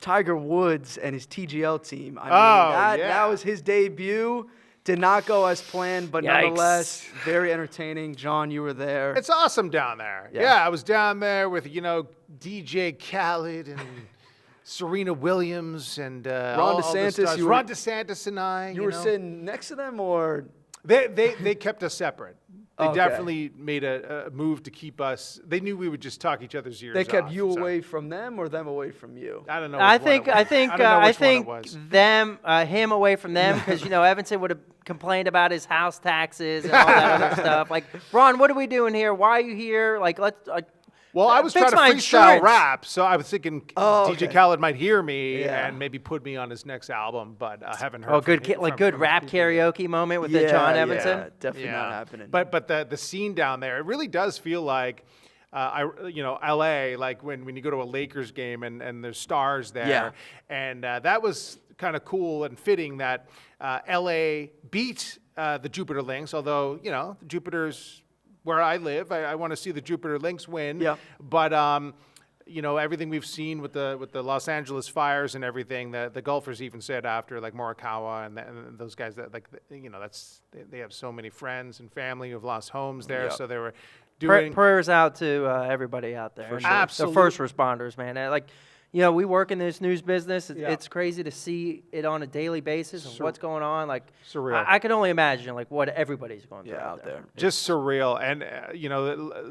Tiger Woods and his TGL team. I mean, that was his debut. Did not go as planned, but nonetheless, very entertaining. John, you were there. It's awesome down there. Yeah, I was down there with, DJ Khaled and Serena Williams and Ron DeSantis. Ron DeSantis and I. You were sitting next to them, or? They kept us separate. They definitely made a move to keep us. They knew we would just talk each other's ears off. They kept you away from them, or them away from you? I don't know. I think him away from them, because Evanson would have complained about his house taxes and all that other stuff. Like, Ron, what are we doing here? Why are you here? Like, let's. Well, I was trying to freestyle rap, so I was thinking DJ Khaled might hear me and maybe put me on his next album, but I haven't heard. Good rap karaoke moment with the John Evanson. Yeah, definitely not happening. But the scene down there, it really does feel like, LA, like when you go to a Lakers game and there's stars there, and that was kind of cool and fitting that LA beat the Jupiter Links, although the Jupiter's where I live. I want to see the Jupiter Links win. Yeah. But everything we've seen with the Los Angeles fires and everything, the golfers even said after, like Morikawa and those guys, that they have so many friends and family who've lost homes there. So they were doing prayers out to everybody out there. For sure. Absolutely. The first responders, man. We work in this news business. It's crazy to see it on a daily basis and what's going on. Like, surreal. I can only imagine what everybody's going through out there. Just surreal. And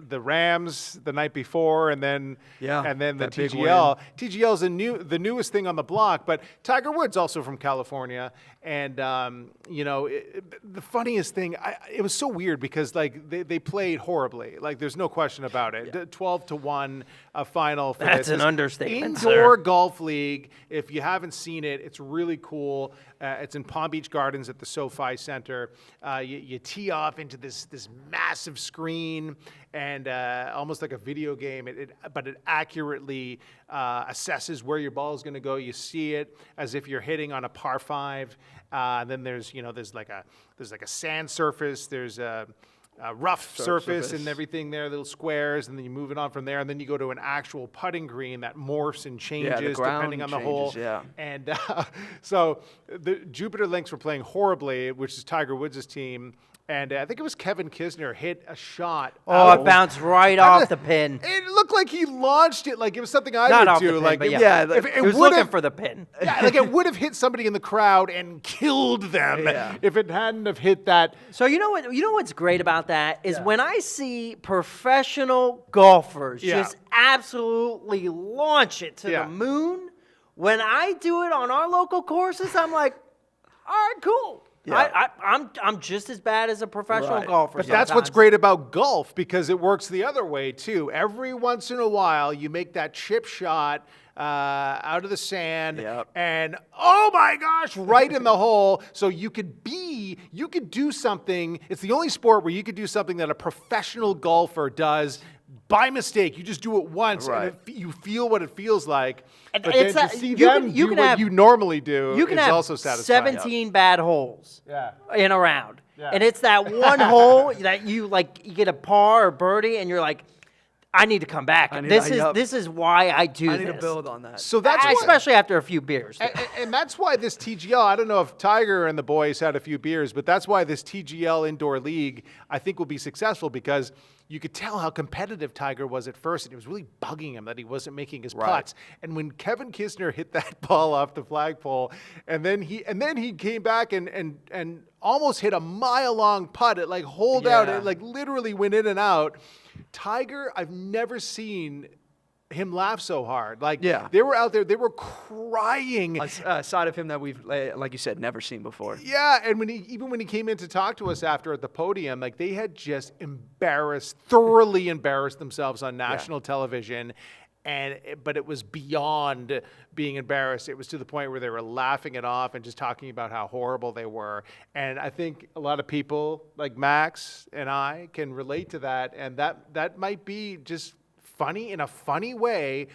the Rams the night before, and then the TGL. TGL's the newest thing on the block. But Tiger Woods also from California, and the funniest thing, it was so weird because they played horribly. Like, there's no question about it. 12-1 final. For That's an understatement. Indoor golf league. If you haven't seen it, it's really cool. It's in Palm Beach Gardens at the SoFi Center. You tee off into this massive screen, and almost like a video game. But it accurately assesses where your ball is going to go. You see it as if you're hitting on a par 5. Then there's like a sand surface. There's a rough surface and everything there, little squares, and then you move it on from there, and then you go to an actual putting green that morphs and changes depending on the hole. Yeah. And so the Jupiter Links were playing horribly, which is Tiger Woods' team. And I think it was Kevin Kisner hit a shot. Oh, it bounced right off the pin. It looked like he launched it like it was something I would do. It was looking for the pin. Yeah, like it would have hit somebody in the crowd and killed them if it hadn't have hit that. So you know what's great about that is when I see professional golfers just absolutely launch it to the moon. When I do it on our local courses, I'm like, all right, cool. Yeah. I'm just as bad as a professional golfer. But that's what's great about golf, because it works the other way too. Every once in a while, you make that chip shot out of the sand, and oh my gosh, right in the hole. So you could do something. It's the only sport where you could do something that a professional golfer does by mistake. You just do it once, and you feel what it feels like. But then to see them do what you normally do is also satisfying. 17 bad holes in a round. Yeah. And it's that one hole that you get a par or birdie, and you're like, I need to come back. This is why I do this. I need to build on that. So that's especially after a few beers. And that's why this TGL, I don't know if Tiger and the boys had a few beers, but that's why this TGL indoor league, I think, will be successful, because you could tell how competitive Tiger was at first, and it was really bugging him that he wasn't making his putts. And when Kevin Kisner hit that ball off the flagpole, and then he came back and almost hit a mile-long putt. It holed out. It literally went in and out. Tiger, I've never seen him laugh so hard. They were out there, they were crying. A side of him that we've, like you said, never seen before. Yeah, and when he came in to talk to us after at the podium, they had just thoroughly embarrassed themselves on national television. But it was beyond being embarrassed. It was to the point where they were laughing it off and just talking about how horrible they were. And I think a lot of people like Max and I can relate to that. And that might be just funny in a funny way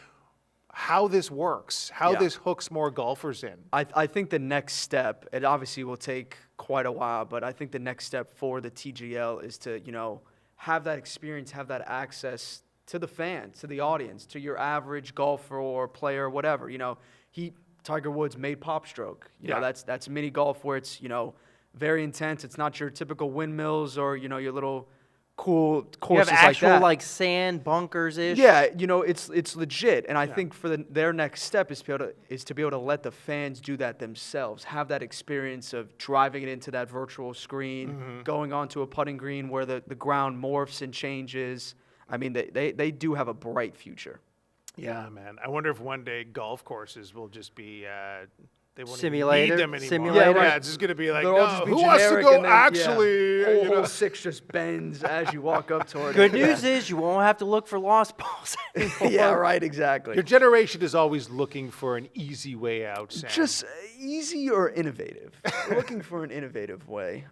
how this works, how this hooks more golfers in. I think the next step, it obviously will take quite a while, but I think the next step for the TGL is to, have that experience, have that access to the fans, to the audience, to your average golfer or player, whatever. Tiger Woods made Pop Stroke. You know, that's mini golf where it's, you know, very intense. It's not your typical windmills or, you know, your little cool courses you have actual like that. like sand bunkers ish. Yeah, you know, it's legit. And I think for their next step is to be able to let the fans do that themselves. Have that experience of driving it into that virtual screen, going onto a putting green where the ground morphs and changes. I mean, they do have a bright future. Yeah, man. I wonder if one day golf courses will just be they won't Simulator? even need them anymore. Simulator? Yeah, it's just going to be like, They'll all just be who wants to generic go and then, actually? Hole 6 just bends as you walk up toward Good it. news is you won't have to look for lost balls anymore. Yeah, right, exactly. Your generation is always looking for an easy way out, Sam. Just easy or innovative. We're looking for an innovative way.